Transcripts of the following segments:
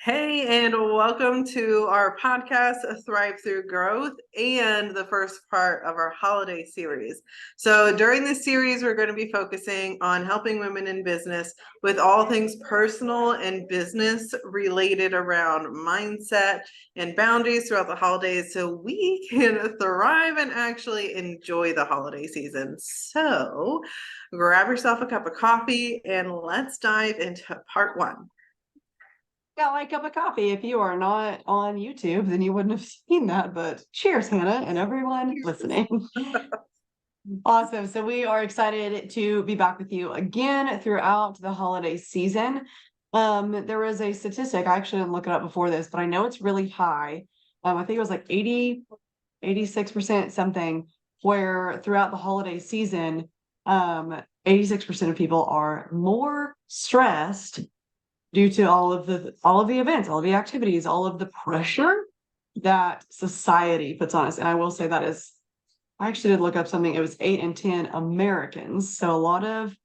Hey, and welcome to our podcast, Thrive Through Growth, and the first part of our holiday series. So, during this series, we're going to be focusing on helping women in business with all things personal and business related around mindset and boundaries throughout the holidays so we can thrive and actually enjoy the holiday season. So, grab yourself a cup of coffee and let's dive into part one. Got my cup of coffee. If you are not on YouTube, then you wouldn't have seen that. But cheers, Hannah, and everyone listening. Awesome. So we are excited to be back with you again throughout the holiday season. There was a statistic, I actually didn't look it up before this, but I know it's really high. I think it was like 86% something, where throughout the holiday season, 86% of people are more stressed due to all of the events, all of the activities, all of the pressure that society puts on us. And I will say that is, I actually did look up something. It was 8 in 10 Americans. So a lot of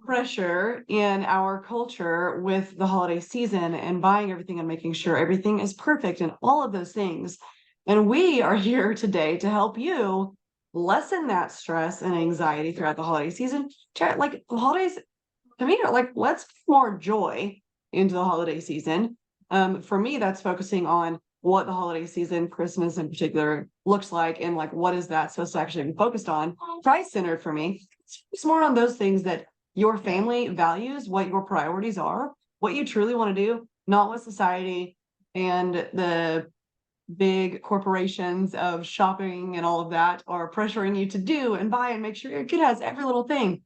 pressure in our culture with the holiday season and buying everything and making sure everything is perfect and all of those things. And we are here today to help you lessen that stress and anxiety throughout the holiday season. Like the holidays, to me, like, let's put more joy into the holiday season. For me, that's focusing on what the holiday season, Christmas in particular, looks like, and like what is that supposed to actually be focused on. Christ-centered for me. It's more on those things that your family values, what your priorities are, what you truly want to do, not what society and the big corporations of shopping and all of that are pressuring you to do and buy and make sure your kid has every little thing.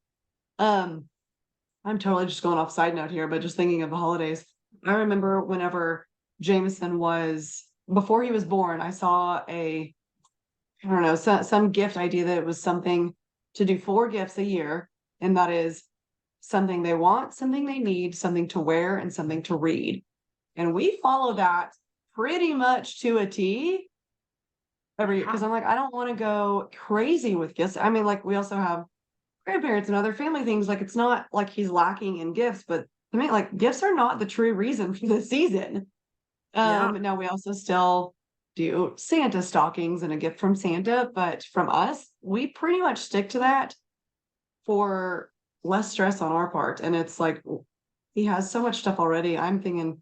I'm totally just going off side note here, but just thinking of the holidays. I remember whenever Jameson before he was born, I saw I don't know, some gift idea that it was something to do 4 gifts a year. And that is something they want, something they need, something to wear, and something to read. And we follow that pretty much to a T every year. Because I'm like, I don't want to go crazy with gifts. I mean, like, we also have grandparents and other family things. Like, it's not like he's lacking in gifts, but to me, like, gifts are not the true reason for the season. Now we also still do Santa stockings and a gift from Santa, but from us, we pretty much stick to that for less stress on our part. And it's like, he has so much stuff already. I'm thinking,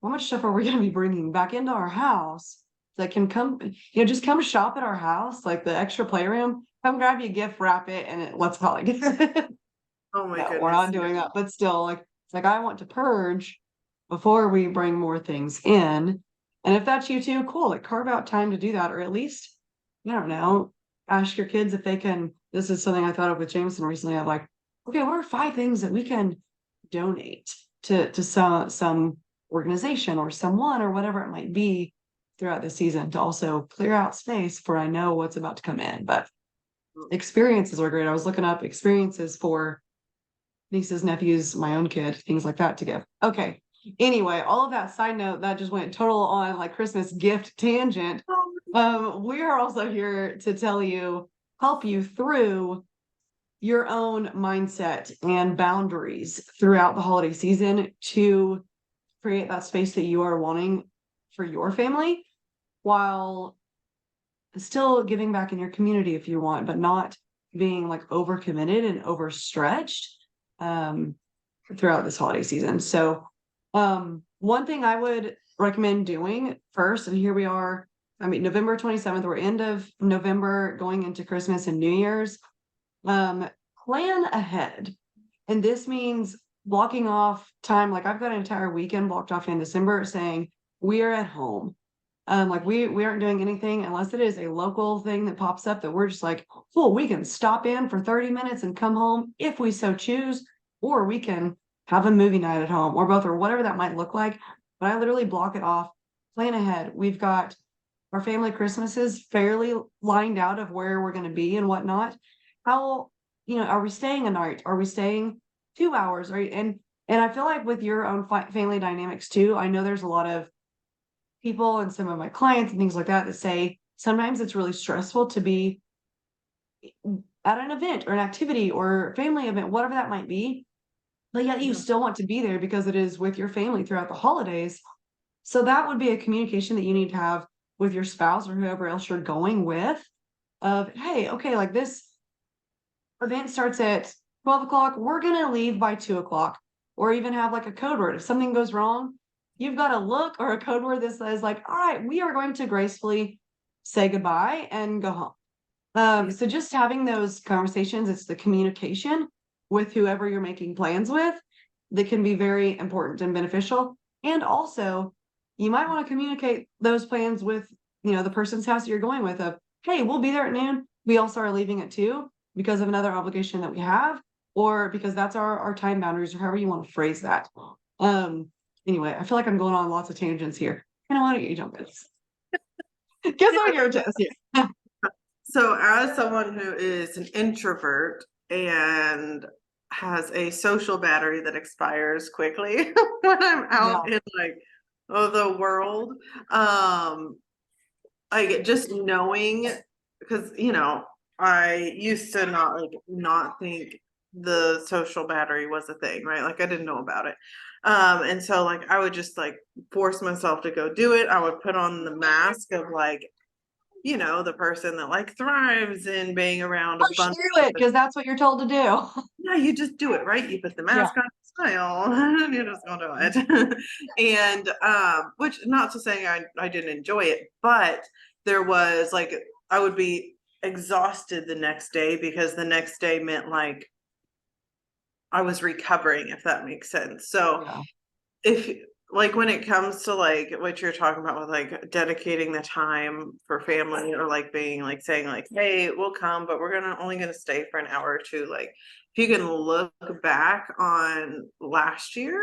how much stuff are we going to be bringing back into our house that can come, just come shop at our house, like the extra playroom, come grab you a gift, wrap it, and let's call it. Oh my goodness. We're not doing that, but still, like, it's like, I want to purge before we bring more things in. And if that's you too, cool, like, carve out time to do that, or at least, I don't know, ask your kids if they can. This is something I thought of with Jameson recently. I'm like, okay, what are 5 things that we can donate to some organization or someone or whatever it might be throughout the season, to also clear out space for I know what's about to come in. But experiences are great. I was looking up experiences for nieces, nephews, my own kid, things like that to give. Okay. Anyway, all of that side note, that just went total on like Christmas gift tangent. We are also here to help you through your own mindset and boundaries throughout the holiday season to create that space that you are wanting for your family, while still giving back in your community if you want, but not being like overcommitted and overstretched throughout this holiday season. So one thing I would recommend doing first, and here we are, November 27th, we're end of November going into Christmas and New Year's. Plan ahead. And this means blocking off time. Like, I've got an entire weekend blocked off in December saying we are at home. Like, we aren't doing anything unless it is a local thing that pops up that we're just like, cool, we can stop in for 30 minutes and come home if we so choose, or we can have a movie night at home, or both, or whatever that might look like. But I literally block it off, plan ahead. We've got our family Christmases fairly lined out of where we're going to be and whatnot. How, are we staying a night? Are we staying 2 hours? And I feel like with your own family dynamics too, I know there's a lot of people and some of my clients and things like that say sometimes it's really stressful to be at an event or an activity or family event, whatever that might be, but yet you Yeah. still want to be there because it is with your family throughout the holidays. So that would be a communication that you need to have with your spouse or whoever else you're going with of, hey, okay, like this event starts at 12 o'clock. We're going to leave by 2 o'clock, or even have like a code word. If something goes wrong, you've got a look or a code word that says like, all right, we are going to gracefully say goodbye and go home. So just having those conversations, it's the communication with whoever you're making plans with that can be very important and beneficial. And also, you might want to communicate those plans with, the person's house that you're going with of, hey, we'll be there at noon. We also are leaving at 2 because of another obligation that we have, or because that's our time boundaries, or however you want to phrase that. Anyway, I feel like I'm going on lots of tangents here. Why don't you jump in? Guess on your chest here. So, as someone who is an introvert and has a social battery that expires quickly when I'm out in like the world, I get just knowing, because I used to not think the social battery was a thing, right? Like I didn't know about it. And so like I would just like force myself to go do it. I would put on the mask of like, the person that like thrives in being around a bunch Do it because that's what you're told to do. yeah, you just do it, right? You put the Yeah. mask on, smile, and you're just gonna do it. And which not to say I didn't enjoy it, but there was like I would be exhausted the next day because the next day meant like I was recovering, if that makes sense. So Yeah. if like when it comes to like what you're talking about with like dedicating the time for family or like being like saying like, hey, we'll come, but we're only gonna stay for an hour or two. Like if you can look back on last year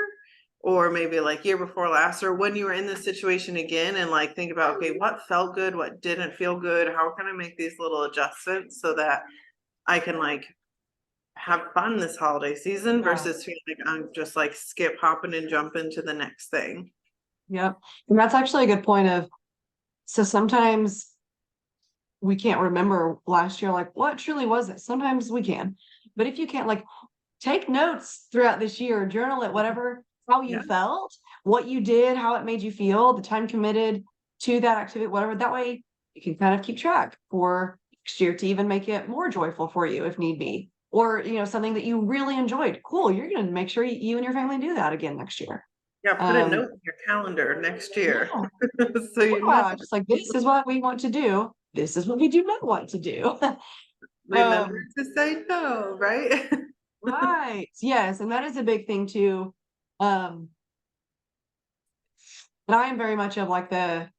or maybe like year before last or when you were in this situation again and like think about okay, what felt good, what didn't feel good, how can I make these little adjustments so that I can like have fun this holiday season versus feeling like I'm just like skip hopping and jumping to the next thing. Yep. And that's actually a good point of, so sometimes we can't remember last year, like what truly was it? Sometimes we can, but if you can't, like take notes throughout this year, journal it, whatever, how you Yeah. felt, what you did, how it made you feel, the time committed to that activity, whatever. That way you can kind of keep track for next year to even make it more joyful for you if need be. Or, something that you really enjoyed. Cool. You're going to make sure you and your family do that again next year. Yeah, put a note in your calendar next year. Yeah, So just like this is what we want to do. This is what we do not want to do. remember to say no, right? Right. Yes. And that is a big thing too. Um, and I am very much of like the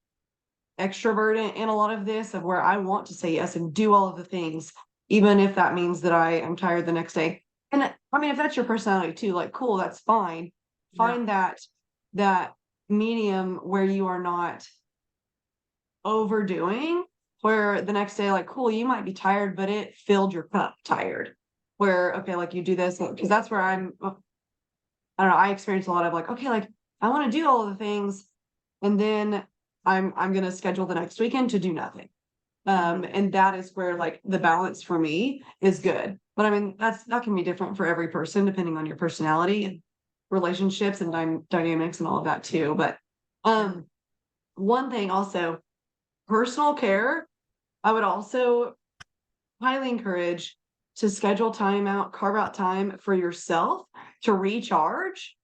extrovert in a lot of this of where I want to say yes and do all of the things, even if that means that I am tired the next day. And I mean, if that's your personality too, like cool, that's fine. Find that medium where you are not overdoing, where the next day, like, cool, you might be tired, but it filled your cup tired. Where, okay, like you do this, because that's where I don't know, I experience a lot of like, okay, like I want to do all of the things, and then I'm gonna schedule the next weekend to do nothing. And that is where like the balance for me is good. But I mean, that can be different for every person depending on your personality and relationships and dynamics and all of that too. But one thing also, personal care, I would also highly encourage to schedule time out, carve out time for yourself to recharge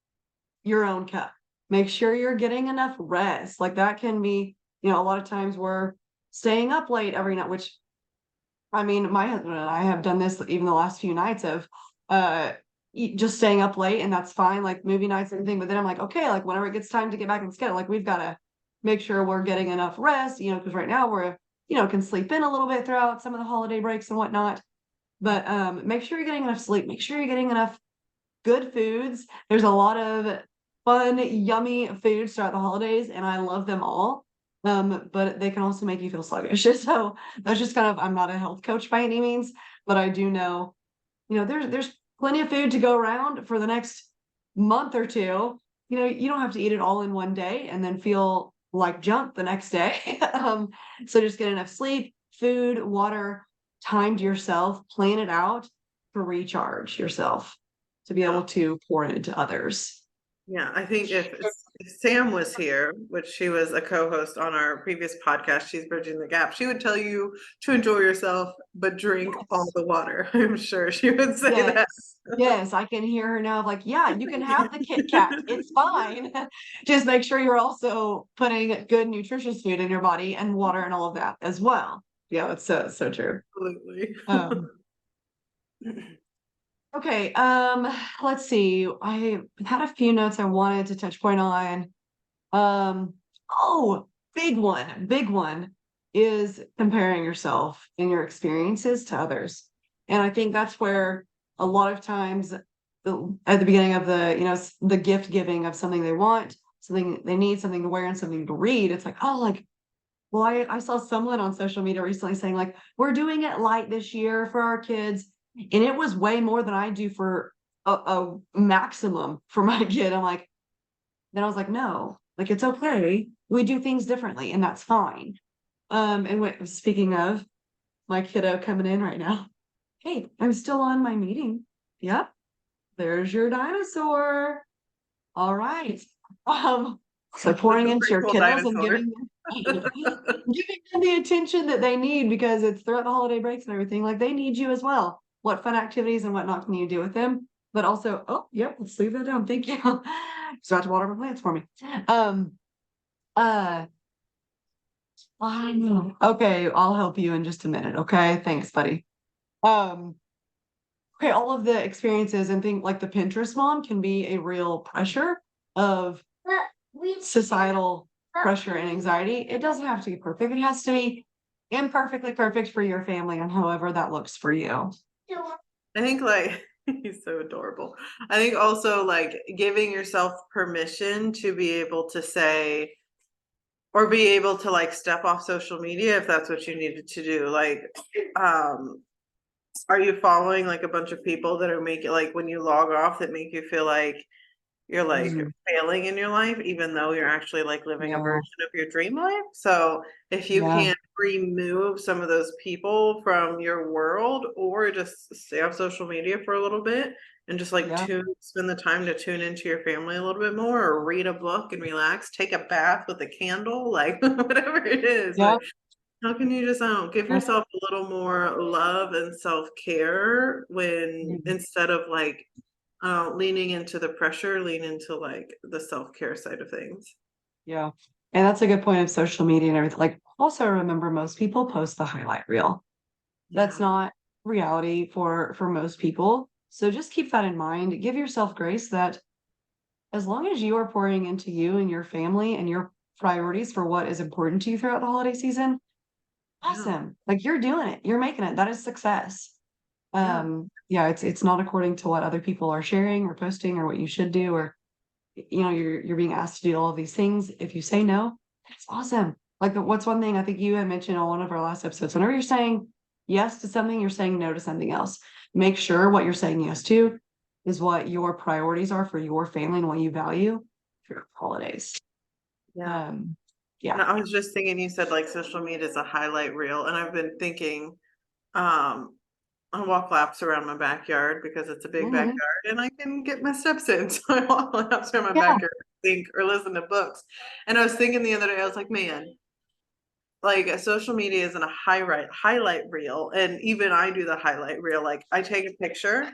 your own cup. Make sure you're getting enough rest. Like that can be, a lot of times we're staying up late every night, which I mean, my husband and I have done this even the last few nights of just staying up late, and that's fine, like movie nights and everything. But then I'm like, okay, like whenever it gets time to get back and schedule, like we've got to make sure we're getting enough rest, because right now we're, can sleep in a little bit throughout some of the holiday breaks and whatnot. But make sure you're getting enough sleep, make sure you're getting enough good foods. There's a lot of fun, yummy foods throughout the holidays, and I love them all. But they can also make you feel sluggish. So that's just kind of, I'm not a health coach by any means, but I do know, there's plenty of food to go around for the next month or two. You don't have to eat it all in one day and then feel like junk the next day. So just get enough sleep, food, water, time to yourself, plan it out to recharge yourself. to be able to pour it into others. Yeah, I think if Sam was here, which she was a co-host on our previous podcast, She's Bridging the Gap, she would tell you to enjoy yourself, but drink all the water. I'm sure she would say that. Yes, I can hear her now. Like, yeah, you can have the Kit Kat. It's fine. Just make sure you're also putting good, nutritious food in your body and water and all of that as well. Yeah, it's so true. Absolutely. Okay, let's see. I had a few notes I wanted to touch point on. Oh, big one is comparing yourself and your experiences to others. And I think that's where a lot of times at the beginning of the gift giving of something they want, something they need, something to wear and something to read, it's like, oh, like, well, I saw someone on social media recently saying like, we're doing it light this year for our kids. And it was way more than I do for a maximum for my kid. I'm like, then I was like, no, like, it's okay. We do things differently and that's fine. And speaking of my kiddo coming in right now, hey, I'm still on my meeting. Yep. There's your dinosaur. All right. So pouring into your Cool kiddos and dinosaur. giving them the attention that they need, because it's throughout the holiday breaks and everything, like they need you as well. What fun activities and whatnot can you do with them? But also, oh, yep, let's leave that down. Thank you. Just about to water my plants for me. Uh, okay, I'll help you in just a minute. Okay, thanks, buddy. Okay, all of the experiences and things like the Pinterest mom can be a real pressure of societal pressure and anxiety. It doesn't have to be perfect. It has to be imperfectly perfect for your family and however that looks for you. I think like he's so adorable. I think also like giving yourself permission to be able to say or be able to like step off social media if that's what you needed to do. Like, are you following like a bunch of people that are making like when you log off that make you feel like you're like failing in your life, even though you're actually like living a version of your dream life? So if you can't remove some of those people from your world or just stay off social media for a little bit and just like spend the time to tune into your family a little bit more, or read a book and relax, take a bath with a candle, like whatever it is, like how can you just give yourself a little more love and self-care when instead of like leaning into the pressure, lean into like the self-care side of things. Yeah. And that's a good point of social media and everything. Like, also remember, most people post the highlight reel. That's not reality for most people. So just keep that in mind. Give yourself grace that as long as you are pouring into you and your family and your priorities for what is important to you throughout the holiday season, awesome. Like, you're doing it. You're making it. That is success. It's not according to what other people are sharing or posting or what you should do, or you're being asked to do all of these things. If you say no, that's awesome. Like, what's one thing I think you had mentioned on one of our last episodes, whenever you're saying yes to something, you're saying no to something else. Make sure what you're saying yes to is what your priorities are for your family and what you value for your holidays. And I was just thinking, you said like social media is a highlight reel, and I've been thinking I walk laps around my backyard because it's a big backyard and I can get my steps in. So I walk laps around my backyard, think or listen to books. And I was thinking the other day, I was like, man, like social media isn't a highlight reel. And even I do the highlight reel. Like I take a picture.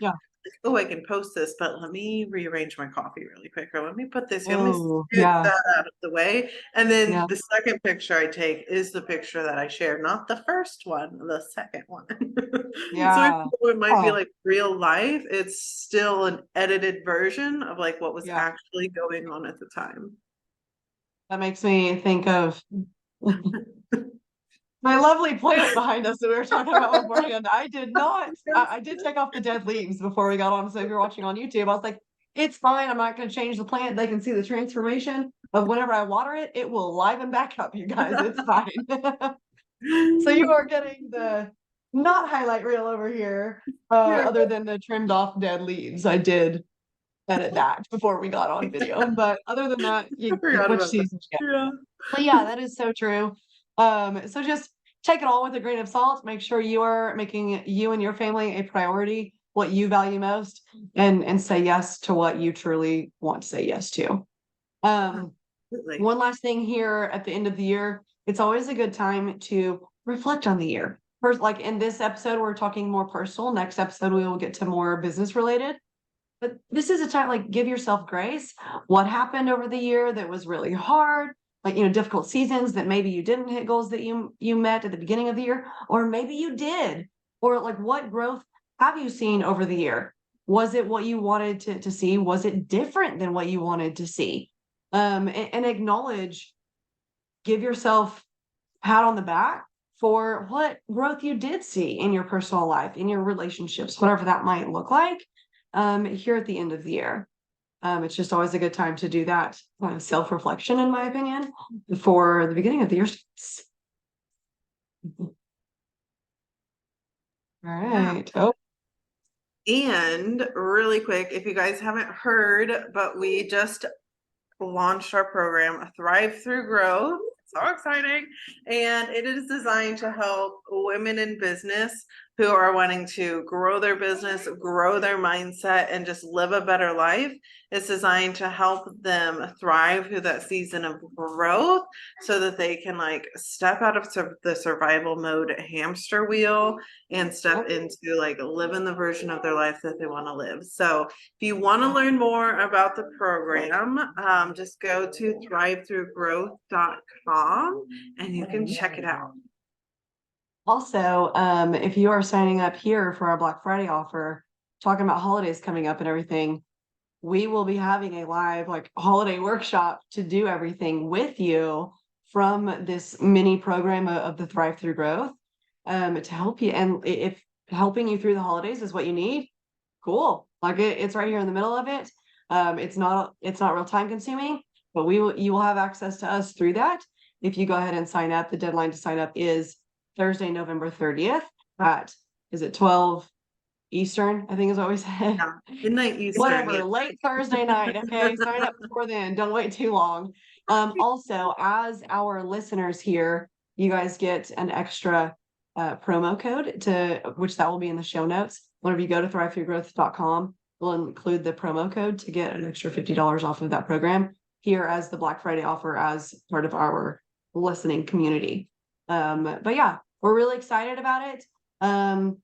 Oh, I can post this, but let me rearrange my coffee really quick, or let me put this here. Let me get that out of the way. And then the second picture I take is the picture that I shared, not the first one, the second one. So it might be like real life, it's still an edited version of like what was actually going on at the time. That makes me think of my lovely plant behind us that we were talking about beforehand. I did take off the dead leaves before we got on. So if you're watching on YouTube, I was like, it's fine. I'm not going to change the plant. They can see the transformation of whenever I water it, it will liven back up, you guys. It's fine. So you are getting the not highlight reel over here, other than the trimmed off dead leaves. I did edit that before we got on video. But other than that, which season you get. But yeah, that is so true. So just take it all with a grain of salt. Make sure you are making you and your family a priority what you value most and say yes to what you truly want to say yes to. Absolutely. One last thing here at the end of the year, it's always a good time to reflect on the year. First, like in this episode, we're talking more personal. Next episode, we will get to more business related. But this is a time, like, give yourself grace. What happened over the year that was really hard? Like, difficult seasons that maybe you didn't hit goals that you met at the beginning of the year, or maybe you did. Or like, what growth have you seen over the year? Was it what you wanted to see? Was it different than what you wanted to see? And acknowledge, give yourself a pat on the back for what growth you did see in your personal life, in your relationships, whatever that might look like, here at the end of the year. It's just always a good time to do that kind of self-reflection, in my opinion, before the beginning of the year starts. All right. Yeah. And really quick, if you guys haven't heard, but we just launched our program, Thrive Through Growth. So exciting. And it is designed to help women in business who are wanting to grow their business, grow their mindset, and just live a better life. It's designed to help them thrive through that season of growth so that they can like step out of the survival mode hamster wheel and step into like living the version of their life that they want to live. So if you want to learn more about the program, just go to thrivethroughgrowth.com and you can check it out. Also, if you are signing up here for our Black Friday offer, talking about holidays coming up and everything, we will be having a live like holiday workshop to do everything with you from this mini program of the Thrive Through Growth, to help you. And if helping you through the holidays is what you need, cool. Like it's right here in the middle of it. It's not real time consuming, but you will have access to us through that. If you go ahead and sign up, the deadline to sign up is Thursday, November 30th at, is it 12 Eastern? I think is what we said. Yeah, midnight Eastern. Whatever, Yeah. late Thursday night. Okay, sign up before then. Don't wait too long. Also, as our listeners here, you guys get an extra promo code which that will be in the show notes. Whenever you go to thrivethroughgrowth.com, we'll include the promo code to get an extra $50 off of that program here as the Black Friday offer as part of our listening community. But yeah, we're really excited about it. And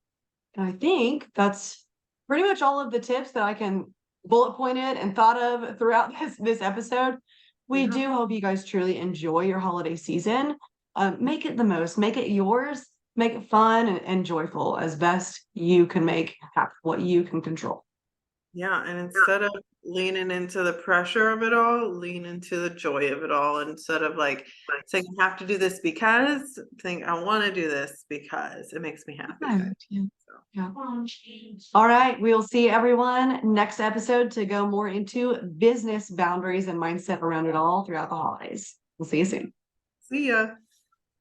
I think that's pretty much all of the tips that I can bullet pointed and thought of throughout this episode. We do hope you guys truly enjoy your holiday season. Make it the most, make it yours, make it fun and joyful as best you can make happen, what you can control. Yeah, and instead of leaning into the pressure of it all, lean into the joy of it all. Instead of like saying I have to do this because, think I want to do this because it makes me happy. Right. Yeah. Yeah. All right. We'll see everyone next episode to go more into business boundaries and mindset around it all throughout the holidays. We'll see you soon. See ya.